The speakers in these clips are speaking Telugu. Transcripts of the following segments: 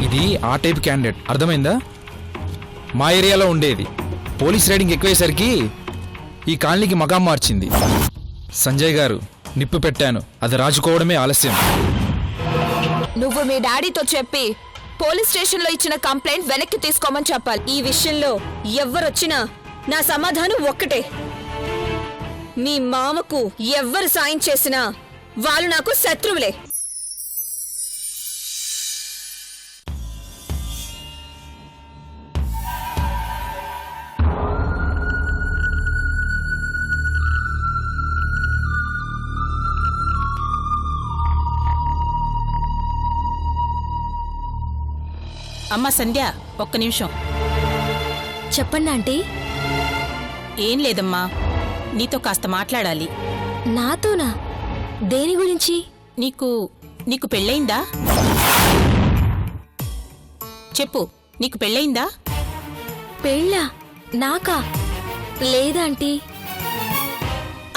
ఇది ఆ టైప్ క్యాండిడేట్, అర్థమైందా? మా ఏరియాలో ఉండేది. పోలీస్ రైడింగ్ ఎక్కువయ్యేసరికి ఈ కాలనీకి మకాం మార్చింది. సంజయ్ గారు, నిప్పు పెట్టాను, అది రాజుకోవడమే ఆలస్యం. నువ్వు మీ డాడీతో చెప్పి పోలీస్ స్టేషన్లో ఇచ్చిన కంప్లైంట్ వెనక్కి తీసుకోమని చెప్పాలి. ఈ విషయంలో ఎవ్వరొచ్చినా నా సమాధానం ఒక్కటే. మీ మామకు ఎవ్వరు సాయం చేసినా వాళ్ళు నాకు శత్రువులే. అమ్మా సంధ్య, ఒక్క నిమిషం. చెప్పండి ఆంటీ. ఏం లేదమ్మా, నీతో కాస్త మాట్లాడాలి. నాతోనా? దేని గురించి? నీకు పెళ్ళయిందా? చెప్పు, నీకు పెళ్ళయిందా? పెళ్ళా? నాకా? లేదాంటీ.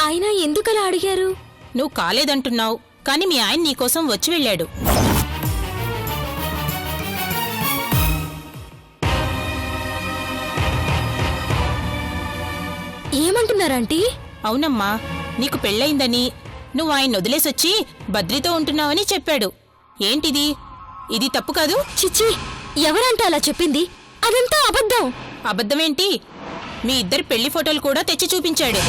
అయినా ఎందుకలా అడిగారు? నువ్వు కాలేదంటున్నావు, కానీ మీ ఆయన నీకోసం వచ్చి వెళ్ళాడు. ఏమంటున్నారంటీ? అవునమ్మా, నీకు పెళ్ళయిందని, నువ్వు ఆయన వదిలేసొచ్చి బద్రితో ఉంటున్నావని చెప్పాడు. ఏంటిది? ఇది తప్పు కాదు? చిచ్చి, ఎవరంటే అలా చెప్పింది? అదంతా అబద్ధం. అబద్ధమేంటి? మీ ఇద్దరి పెళ్లి ఫోటోలు కూడా తెచ్చి చూపించాడు.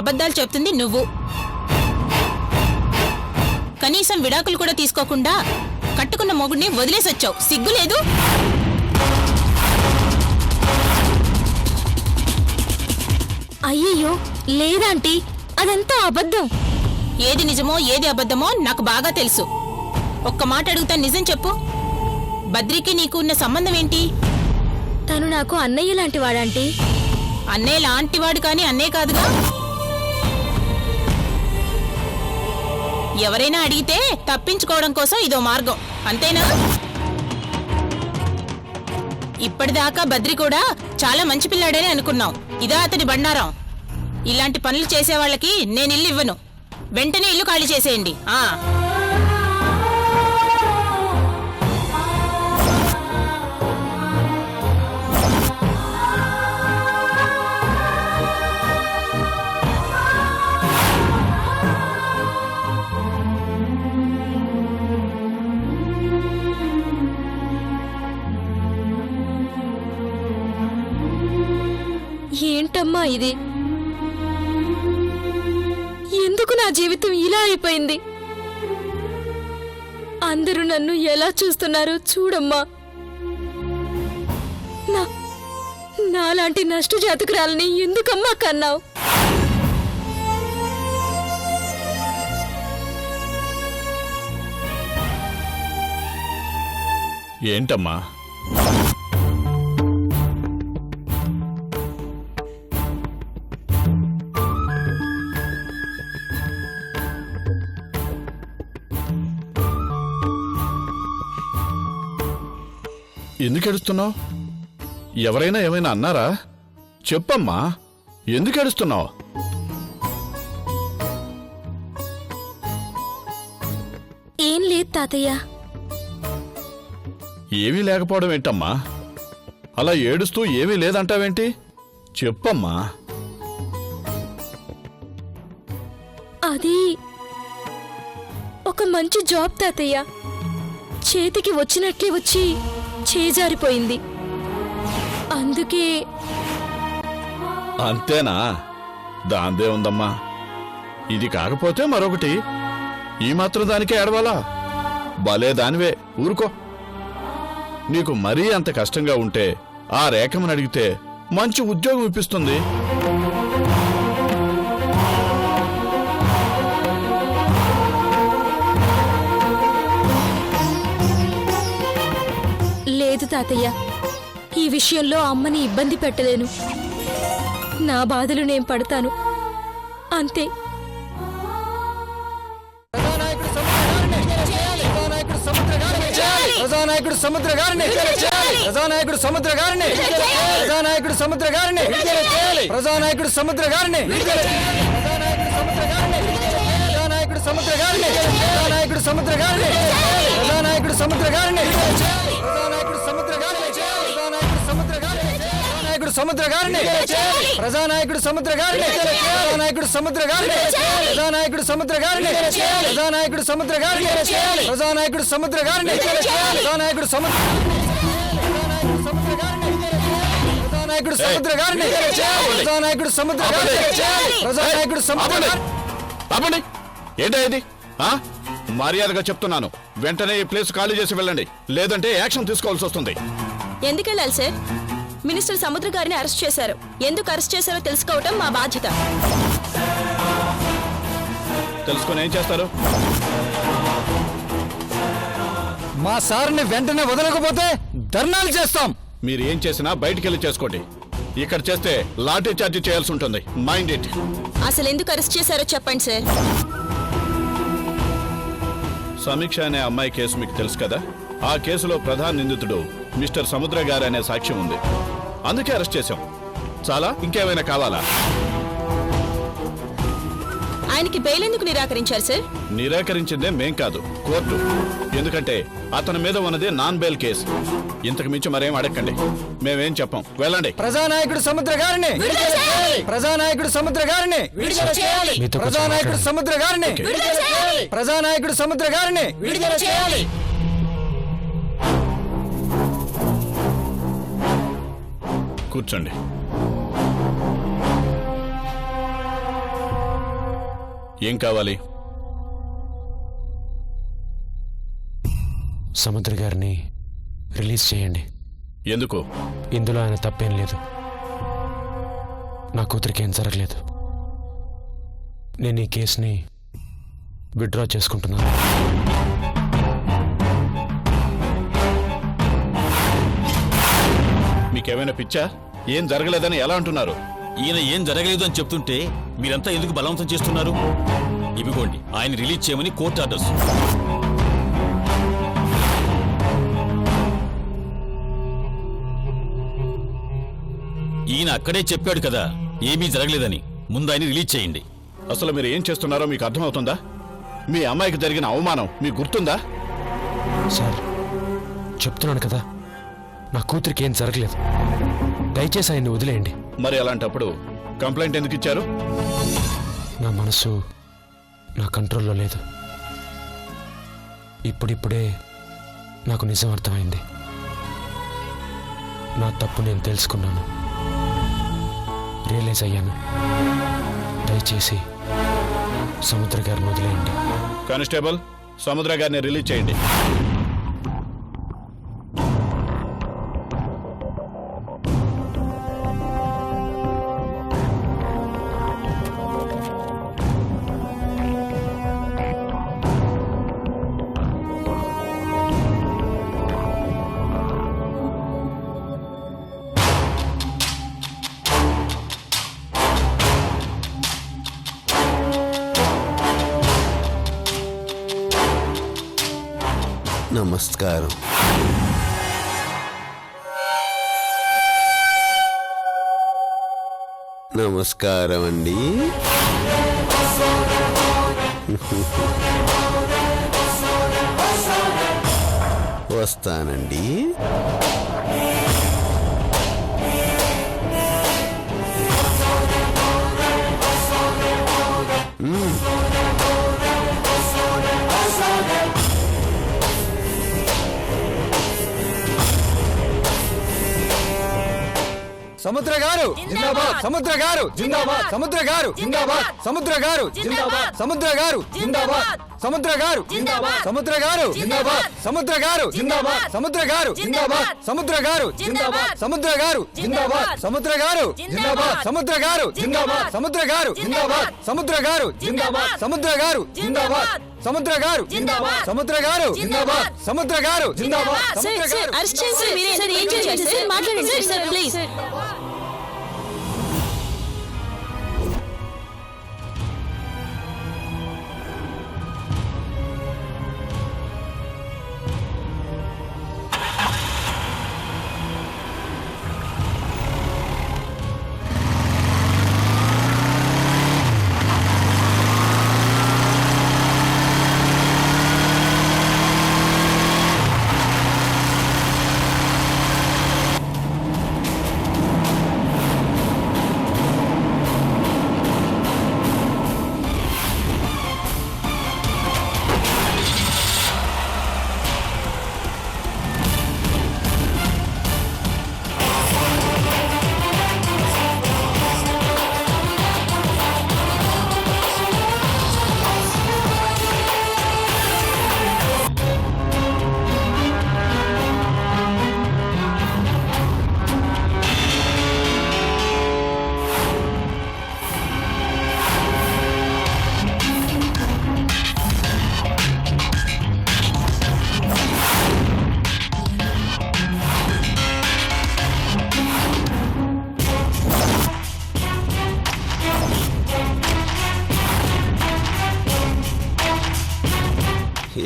అబద్ధాలు చెప్తుంది నువ్వు. కనీసం విడాకులు కూడా తీసుకోకుండా కట్టుకున్న మొగుడిని వదిలేసొచ్చావు. సిగ్గులేదు? అయ్యయ్యో, లేదాంటీ, అదంతా అబద్ధం. ఏది నిజమో ఏది అబద్ధమో నాకు బాగా తెలుసు. ఒక్క మాట అడుగుతా, నిజం చెప్పు. బద్రికి నీకు ఉన్న సంబంధం ఏంటి? తను నాకు అన్నయ్య లాంటి వాడంటీ. అన్నయ్య లాంటివాడు కాని అన్నే కాదుగా. ఎవరైనా అడిగితే తప్పించుకోవడం కోసం ఇదో మార్గం, అంతేనా? ఇప్పటిదాకా బద్రి కూడా చాలా మంచి పిల్లాడని అనుకున్నాం. ఇదా అతని బండారం? ఇలాంటి పనులు చేసేవాళ్ళకి నేను ఇల్లు ఇవ్వను. వెంటనే ఇల్లు ఖాళీ చేసేయండి. ఏంటమ్మా ఇది? ఎందుకు నా జీవితం ఇలా అయిపోయింది? అందరూ నన్ను ఎలా చూస్తున్నారో చూడమ్మా. నాలాంటి నష్ట జాతకురాలని ఎందుకమ్మా కన్నావు? ఏంటమ్మా? ఎందుకు ఏడుస్తున్నావు? ఎవరైనా ఏమైనా అన్నారా? చెప్పమ్మా, ఎందుకు ఏడుస్తున్నావు? ఏం లేదు తాతయ్య. ఏమీ లేకపోవడం ఏంటమ్మా? అలా ఏడుస్తూ ఏమీ లేదంటావేంటి? చెప్పమ్మా. అది ఒక మంచి జాబ్ తాతయ్య. చేతికి వచ్చినట్లే వచ్చి చేజారిపోయింది. అందుకే. అంతేనా? దాందే ఉందమ్మా. ఇది కాకపోతే మరొకటి. ఈ మాత్రం దానికే ఏడవాలా? భలే దానివే, ఊరుకో. నీకు మరీ అంత కష్టంగా ఉంటే ఆ రేఖమని అడిగితే మంచి ఉద్యోగం ఇప్పిస్తుంది. లేదు తాతయ్య, ఈ విషయంలో అమ్మని ఇబ్బంది పెట్టలేను. నా బాధలు నేను పడతాను, అంతే. ప్రజానాయకుడు సముద్ర గారిని ప్రజానాయకుడు సముద్ర గారిని ప్రజానాయకుడు సముద్ర గారిని ప్రజానాయకుడు సముద్ర గారిని ప్రజానాయకుడు సముద్ర గారిని ప్రజానాయకుడు సముద్ర గారిని ప్రజానాయకుడు సముద్ర గారిని ప్రజానాయకుడు సముద్ర గారిని ప్రజానాయకుడు సముద్ర గారిని ప్రజానాయకుడు సముద్ర గారిని ప్రజానాయకుడు సముద్ర గారిని ప్రజానాయకుడు సముద్ర గారిని ప్రజానాయకుడు సముద్ర గారిని ప్రజానాయకుడు సముద్ర గారిని ప్రజానాయకుడు సముద్ర గారిని ప్రజానాయకుడు సముద్ర గారిని ప్రజానాయకుడు ప్రజానాయకుడు సముద్ర గారిని ప్రజానాయకుడు సముద్ర గారిని ప్రజానాయకుడు సముద్ర గారిని ఆపండి. ఏంటో ఇది మర్యాదగా చెప్తున్నాను, వెంటనే ఈ ప్లేస్ ఖాళీ చేసి వెళ్ళండి, లేదంటే యాక్షన్ తీసుకోవాల్సి వస్తుంది. ఎందుకు వెళ్ళాలి సార్? మినిస్టర్ సముద్ర గారిని అరెస్ట్ చేశారు. ఎందుకు అరెస్ట్ చేశారో తెలుసుకోవటం మా బాధ్యత. తెలుసుకొని ఏం చేస్తారు? మా సార్ని వెంటనే వదలకపోతే ధర్నాలు చేస్తాం. మీరు ఏం చేసినా బయటికెళ్ళి చేసుకోండి. ఇక్కడ చేస్తే లాఠీ చార్జీ చేయాల్సి ఉంటుంది. Mind it. అసలు ఎందుకు అరెస్ట్ చేశారో చెప్పండి సార్. సమీక్ష అనే అమ్మాయి కేసు మీకు తెలుసు కదా, ఆ కేసులో ప్రధాన నిందితుడు మిస్టర్ సముద్ర గారు అనే సాక్ష్యం ఉంది. అందుకే అరెస్ట్ చేశాం. చాలా? ఇంకేమైనా కావాలా? ఆయనకి బెయిల్ ఎందుకు నిరాకరించారు సార్? నిరాకరించిందే మేం కాదు, కోర్టు. ఎందుకంటే అతని మీద ఉన్నది నాన్ బెయిల్ కేసు. ఇంతకు మించి మరేం అడగండి, మేమేం చెప్పం. వెళ్ళండి. ప్రజానాయకుడు సముద్ర గారిని ప్రజానాయకుడు సముద్ర గారిని ప్రజానాయకుడు సముద్ర గారిని ప్రజానాయకుడు సముద్ర గారిని కూర్చోండి. ఏం కావాలి? సముద్ర గారిని రిలీజ్ చేయండి. ఎందుకు? ఇందులో ఆయన తప్పేం లేదు. నా కూతురికి ఏం జరగలేదు. నేను ఈ కేసుని విత్డ్రా చేసుకుంటున్నాను. మీకేమైనా పిచ్చా? ఏం జరగలేదని ఎలా అంటున్నారు? ఈయన ఏం జరగలేదు అని చెప్తుంటే మీరంతా ఎందుకు బలవంతం చేస్తున్నారు? ఇవిగోండి ఆయన రిలీజ్ చేయమని కోర్టు ఆర్డర్స్. ఈయన అక్కడే చెప్పాడు కదా ఏమీ జరగలేదని. ముందు ఆయన రిలీజ్ చేయండి. అసలు మీరు ఏం చేస్తున్నారో మీకు అర్థమవుతుందా? మీ అమ్మాయికి జరిగిన అవమానం మీకు గుర్తుందా? సార్, చెప్తున్నాను కదా, నా కూతురికి ఏం జరగలేదు. దయచేసి ఆయన్ని వదిలేయండి. మరి అలాంటప్పుడు కంప్లైంట్ ఎందుకు ఇచ్చారు? నా మనసు నా కంట్రోల్లో లేదు. ఇప్పుడిప్పుడే నాకు నిజం అర్థమైంది. నా తప్పు నేను తెలుసుకున్నాను, రియలైజ్ అయ్యాను. దయచేసి సముద్ర గారిని వదిలేయండి. కానిస్టేబుల్, సముద్ర గారిని రిలీజ్ చేయండి. నమస్కారం. నమస్కారం అండి. వస్తానండి. సముద్ర గారు జిందాబాద్. సముద్ర గారు జిందాబాద్. సముద్ర గారు జిందాబాద్. సముద్ర గారు జిందాబాద్. సముద్ర గారు జిందాబాద్. సముద్ర గారు జిందాబాద్. సముద్ర గారు జిందాబాద్. సముద్ర గారు జిందాబాద్. సముద్ర గారు జిందాబాద్. సముద్ర గారు జిందాబాద్. సముద్ర గారు జిందాబాద్. సముద్ర గారు జిందాబాద్. సముద్ర గారు జిందాబాద్. సముద్ర గారు జిందాబాద్. సముద్ర గారు జిందాబాద్. సముద్ర గారు జిందాబాద్. సముద్ర గారు జిందాబాద్. సముద్ర గారు జిందాబాద్. సముద్ర గారు జిందాబాద్. సముద్ర గారు అరెస్ట్ చేసి మీరే ఏం చేయాలి సార్? మాట్లాడండి సార్ ప్లీజ్.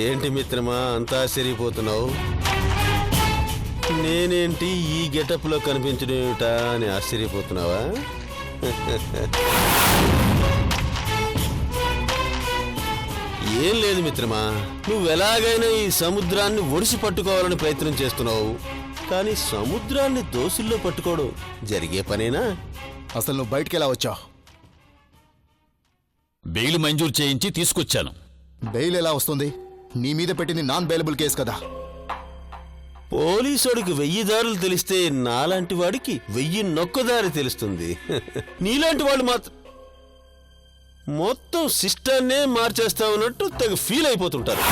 ఏంటి మిత్రమా అంతా ఆశ్చర్యపోతున్నావు? నేనేంటి ఈ గెటప్లో కనిపించడం ఏమిటా అని ఆశ్చర్యపోతున్నావా? ఏం లేదు మిత్రమా, నువ్వు ఎలాగైనా ఈ సముద్రాన్ని ఒడిసి పట్టుకోవాలని ప్రయత్నం చేస్తున్నావు. కానీ సముద్రాన్ని దోసుల్లో పట్టుకోవడం జరిగే పనేనా? అసలు నువ్వు బయటికి ఎలా వచ్చావు? బెయిల్ మంజూరు చేయించి తీసుకొచ్చాను. బెయిల్ ఎలా వస్తుంది? నీ మీద పెట్టింది నాన్ బెయిలబుల్ కేసు కదా. పోలీసుడికి 1000 దారులు తెలిస్తే నాలాంటి వాడికి 1000 నొక్కదారి తెలుస్తుంది. నీలాంటి వాళ్ళు మాత్రం మొత్తం సిస్టాన్నే మార్చేస్తా ఉన్నట్టు తెగ ఫీల్ అయిపోతుంటారు.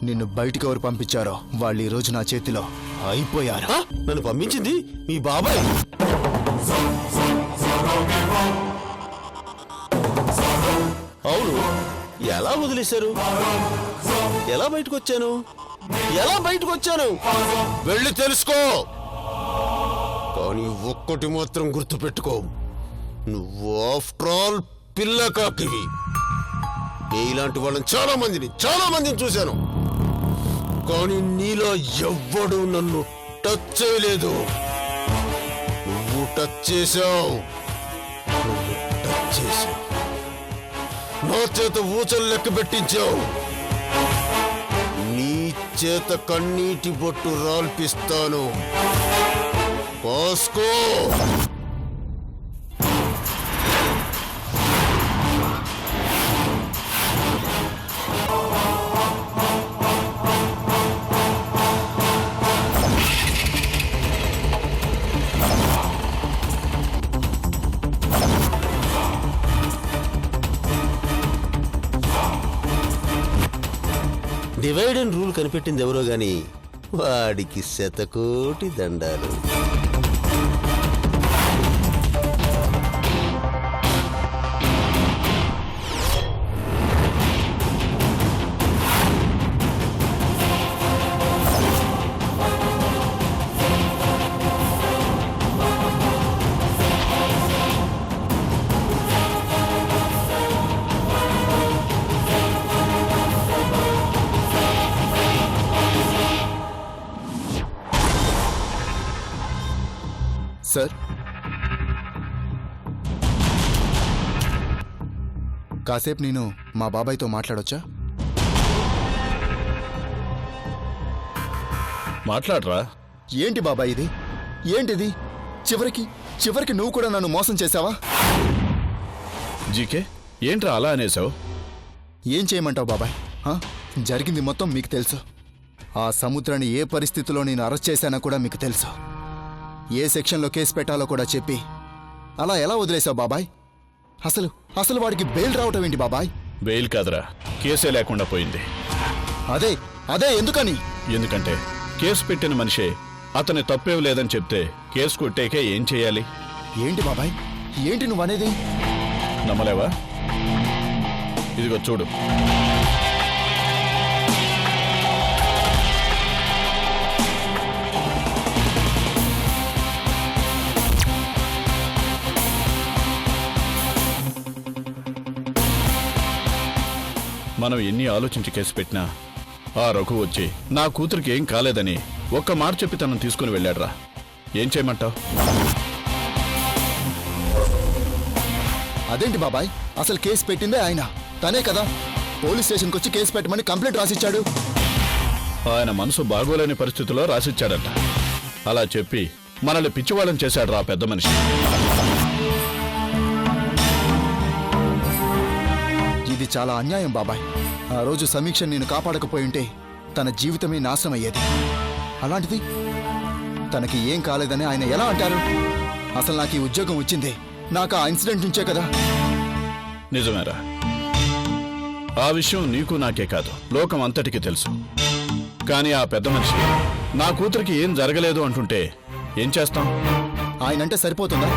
నిన్ను బయటికి ఎవరు పంపించారో వాళ్ళు ఈ రోజు నా చేతిలో అయిపోయారు. నన్ను పంపించింది మీ బాబాయ్. అవును, ఎలా వదిలేశారు? ఎలా బయటకు వచ్చాను? వెళ్ళి తెలుసుకో. కానీ ఒక్కటి మాత్రం గుర్తుపెట్టుకో, నువ్వు ఆఫ్టర్ ఆల్ పిల్ల కాకివి. ఇలాంటి వాళ్ళని చాలా మందిని చూశాను. కానీ నీలో ఎవ్వడు నన్ను టచ్ చేయలేదు. నువ్వు టచ్ చేశావు. నా చేత ఊచలు లెక్క పెట్టించావు. నీ చేత కన్నీటి బొట్టు రాల్పిస్తాను. కాస్కో. డివైడ్ అండ్ రూల్ కనిపెట్టింది ఎవరో గాని వాడికి శతకోటి దండాలు. సార్, కాసేపు నేను మా బాబాయ్తో మాట్లాడొచ్చా? మాట్లాడరా. ఏంటి బాబాయ్ ఇది? ఏంటిది? చివరికి నువ్వు కూడా నన్ను మోసం చేశావా? జీకే, ఏంట్రా అలా అనేసావు? ఏం చేయమంటావు బాబాయ్? జరిగింది మొత్తం మీకు తెలుసు. ఆ సముద్రాన్ని ఏ పరిస్థితిలో నేను అరెస్ట్ చేశానో కూడా మీకు తెలుసు. ఏ సెక్షన్లో కేసు పెట్టాలో కూడా చెప్పి అలా ఎలా వదిలేశావు బాబాయ్? అసలు వాడికి బెయిల్ రావటం ఏంటి బాబాయ్? బెయిల్ కాదురా, కేసే లేకుండా పోయింది. అదే ఎందుకని? ఎందుకంటే కేసు పెట్టిన మనిషే అతని తప్పేం లేదని చెప్తే కేసు కొట్టేకే ఏం చేయాలి? ఏంటి బాబాయ్, ఏంటి నువ్వనేది? నమ్మలేవా? ఇదిగో చూడు. మనం ఎన్ని ఆలోచించి కేసు పెట్టినా ఆ రఘు వచ్చి నా కూతురికి ఏం కాలేదని ఒక్క మాట చెప్పి తనను తీసుకుని వెళ్ళాడ్రా. ఏం చేయమంటావు? అదేంటి బాబాయ్, అసలు కేసు పెట్టిందే ఆయన, తనే కదా పోలీస్ స్టేషన్కి వచ్చి కేసు పెట్టమని కంప్లైంట్ రాసిచ్చాడు. ఆయన మనసు బాగోలేని పరిస్థితిలో రాసిచ్చాడట. అలా చెప్పి మనల్ని పిచ్చివాళ్ళని చేశాడు రా పెద్ద మనిషి. ఇది చాలా అన్యాయం బాబాయ్. ఆ రోజు సమీక్ష నేను కాపాడకపోయింటే తన జీవితమే నాశనం అయ్యేది. అలాంటిది తనకి ఏం కాలేదని ఆయన ఎలా అంటారు? అసలు నాకు ఈ ఉద్యోగం వచ్చింది నాకు ఆ ఇన్సిడెంట్ నుంచే కదా. నిజమేరా, ఆ విషయం నీకు నాకే కాదు లోకం అంతటికీ తెలుసు. కానీ ఆ పెద్ద మనిషి నా కూతురికి ఏం జరగలేదు అంటుంటే ఏం చేస్తాం? ఆయనంటే సరిపోతుందా?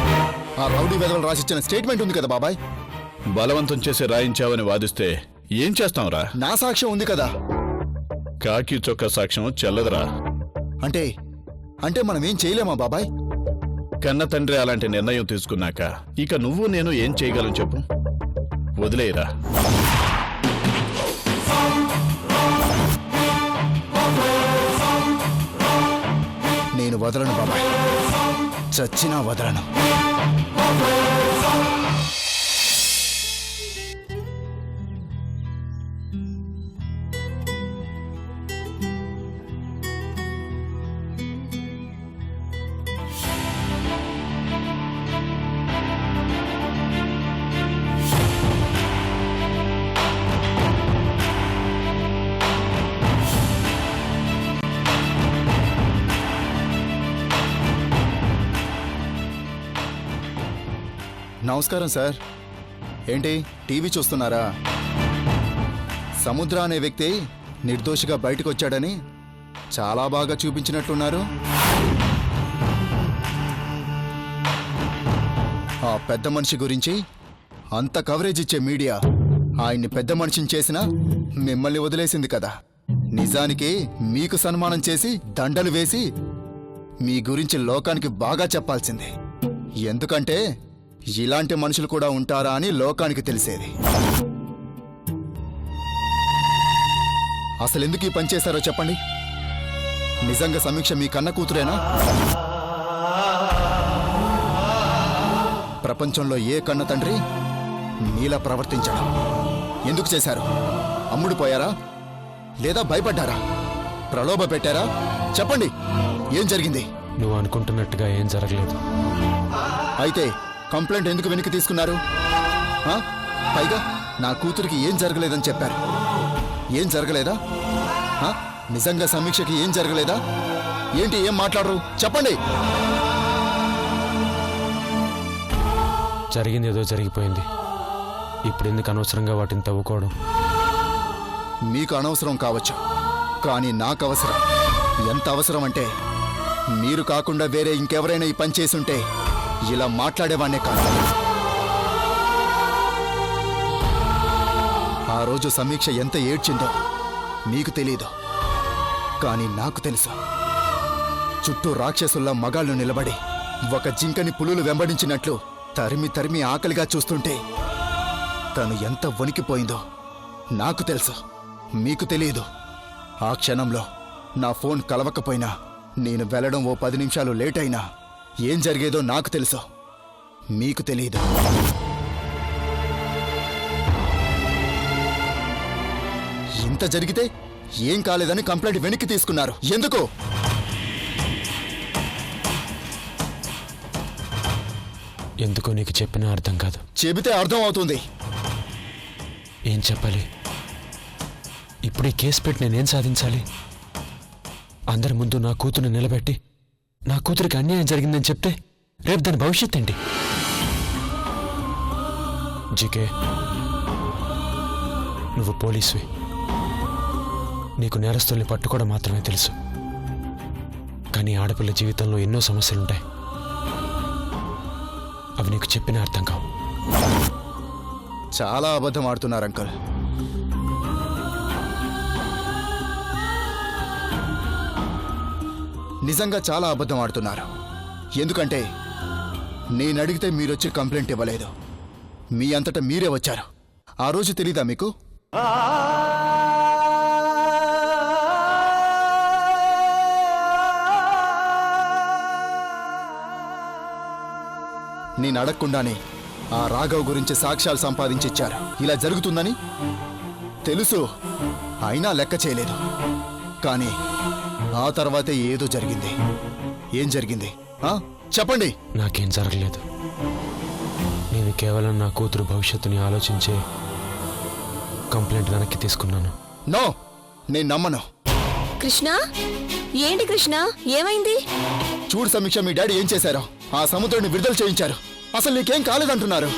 ఆ రౌడీ వెధవలు రాసిచ్చిన స్టేట్మెంట్ ఉంది కదా బాబాయ్. బలవంతం చేసి రాయించావని వాదిస్తే ఏం చేస్తాంరా? నా సాక్ష్యం ఉంది కదా. కాకి చొక్క సాక్ష్యం చెల్లదురా. అంటే మనం ఏం చేయలేమా బాబాయ్? కన్న తండ్రి అలాంటి నిర్ణయం తీసుకున్నాక ఇక నువ్వు నేను ఏం చేయగలం చెప్పు? వదిలేయరా. నేను వదలను బాబాయ్, చచ్చినా వదలను. నమస్కారం సార్. ఏంటి టీవీ చూస్తున్నారా? సముద్ర అనే వ్యక్తి నిర్దోషిగా బయటకు వచ్చాడని చాలా బాగా చూపించినట్లున్నారు. ఆ పెద్ద మనిషి గురించి అంత కవరేజ్ ఇచ్చే మీడియా ఆయన్ని పెద్ద మనిషిని చేసినా మిమ్మల్ని వదిలేసింది కదా. నిజానికి మీకు సన్మానం చేసి దండలు వేసి మీ గురించి లోకానికి బాగా చెప్పాల్సింది. ఎందుకంటే ఇలాంటి మనుషులు కూడా ఉంటారా అని లోకానికి తెలిసేది. అసలెందుకు ఈ పని చేశారో చెప్పండి. నిజంగా సమీక్ష మీ కన్న కూతురేనా? ప్రపంచంలో ఏ కన్న తండ్రి మీలా ప్రవర్తించడం? ఎందుకు చేశారు? అమ్ముడు పోయారా లేదా భయపడ్డారా? ప్రలోభ పెట్టారా? చెప్పండి, ఏం జరిగింది? నువ్వు అనుకుంటున్నట్టుగా ఏం జరగలేదు. అయితే కంప్లైంట్ ఎందుకు వెనక్కి తీసుకున్నారు? పైగా నా కూతురికి ఏం జరగలేదని చెప్పారు. ఏం జరగలేదా? నిజంగా సమీక్షకి ఏం జరగలేదా? ఏంటి ఏం మాట్లాడరు? చెప్పండి. జరిగింది ఏదో జరిగిపోయింది. ఇప్పుడు ఎందుకు అనవసరంగా వాటిని తవ్వుకోవడం? మీకు అనవసరం కావచ్చు, కానీ నాకు అవసరం. ఎంత అవసరం అంటే మీరు కాకుండా వేరే ఇంకెవరైనా ఈ పని చేసుంటే ఇలా మాట్లాడేవాణ్ణే కాదు. ఆ రోజు సమీక్ష ఎంత ఏడ్చిందో మీకు తెలీదు, కానీ నాకు తెలుసు. చుట్టూ రాక్షసుల్లా మగాళ్ళు నిలబడి ఒక జింకని పులులు వెంబడించినట్లు తరిమి తరిమి ఆకలిగా చూస్తుంటే తను ఎంత వణికిపోయిందో నాకు తెలుసు, మీకు తెలియదు. ఆ క్షణంలో నా ఫోన్ కలవకపోయినా, నేను వెళ్ళడం ఓ 10 నిమిషాలు లేట్ అయినా ఏం జరిగేదో నాకు తెలుసు, మీకు తెలియదు. ఇంత జరిగితే ఏం కాలేదని కంప్లైంట్ వెనక్కి తీసుకున్నారు. ఎందుకు? ఎందుకో నీకు చెప్పినా అర్థం కాదు. చెబితే అర్థం అవుతుంది. ఏం చెప్పాలి? ఇప్పుడు ఈ కేసు పెట్టి నేనేం సాధించాలి? అందరి ముందు నా కూతురు నిలబెట్టి నా కూతురికి అన్యాయం జరిగిందని చెప్తే రేపు దాని భవిష్యత్ ఏంటి? జీకే, నువ్వు పోలీసువి. నీకు నేరస్తుల్ని పట్టుకోవడం మాత్రమే తెలుసు. కానీ ఆడపిల్ల జీవితంలో ఎన్నో సమస్యలుంటాయి. అవి నీకు చెప్పినా అర్థం కావు. చాలా అబద్ధం ఆడుతున్నారు అంకుల్. నిజంగా చాలా అబద్ధం ఆడుతున్నారు. ఎందుకంటే నేను అడిగితే మీరొచ్చి కంప్లైంట్ ఇవ్వలేదు. మీ అంతటా మీరే వచ్చారు. ఆ రోజు తెలీదా మీకు? నేను అడగకుండానే ఆ రాఘవ్ గురించి సాక్ష్యాలు సంపాదించిచ్చారు. ఇలా జరుగుతుందని తెలుసు, అయినా లెక్క చేయలేదు. కానీ ఆ తర్వాతే ఏదో జరిగింది. ఏం జరిగింది చెప్పండి. నాకేం జరగలేదు. నేను కేవలం నా కూతురు భవిష్యత్తుని ఆలోచించే కంప్లైంట్ వెనక్కి తీసుకున్నాను. నో, నేను నమ్మను. కృష్ణ, ఏంటి కృష్ణ, ఏమైంది? చూడు సమీక్ష, మీ డాడీ ఏం చేశారో. ఆ సముద్రాన్ని విడుదల చేయించారు. అసలు నీకేం కాలేదంటున్నారు.